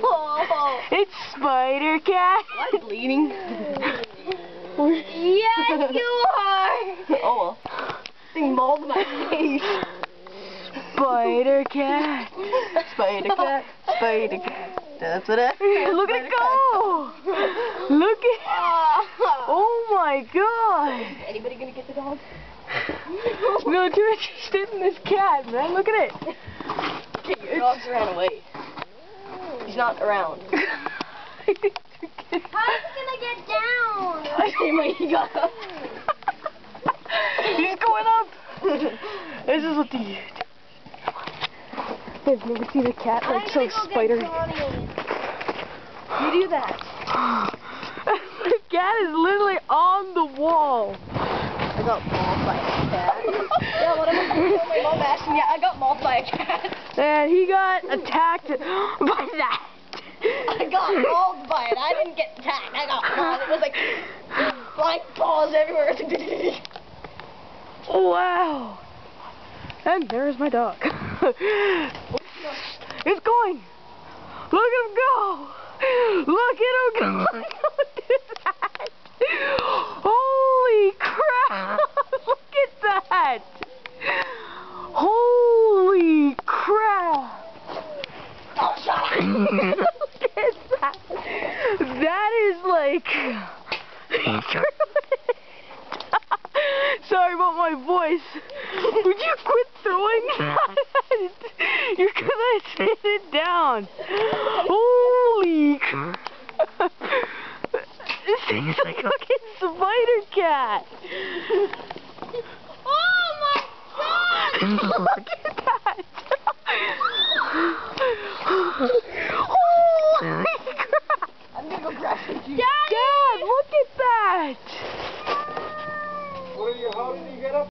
Oh. It's Spider Cat. Am I bleeding? Yes, you are. Oh well. Thing mauled my face. Spider Cat. Spider Cat. Spider Cat. That's what I Look at it go. Look at. Oh my God. Anybody gonna get the dog? No, too interested in this cat, man. Look at it. Okay, your dog's ran away. He's not around. How's he gonna get down? Same way he got up. He's going up. This is what the. I've never seen a cat like so spidery. You do that. The cat is literally on the wall. I got mauled by a cat. Yeah, what am I doing? My mom asked me. Yeah, I got mauled by a cat. And he got attacked by that. I got mauled by it. I didn't get attacked. I got mauled. It was like flying balls everywhere. Wow. And there's my dog. It's going. Look at him go. Look at him go. Look at that. Holy crap. Look at that. Holy crap. Oh, shut up. Look at that. That is like... Sorry about my voice. Would you quit throwing that? You're gonna sit it down. Holy crap. This thing is like a fucking spider cat. Oh my God! Look at that. Holy crap. I'm gonna go grab some juice. Dad, look at that. How did you get up?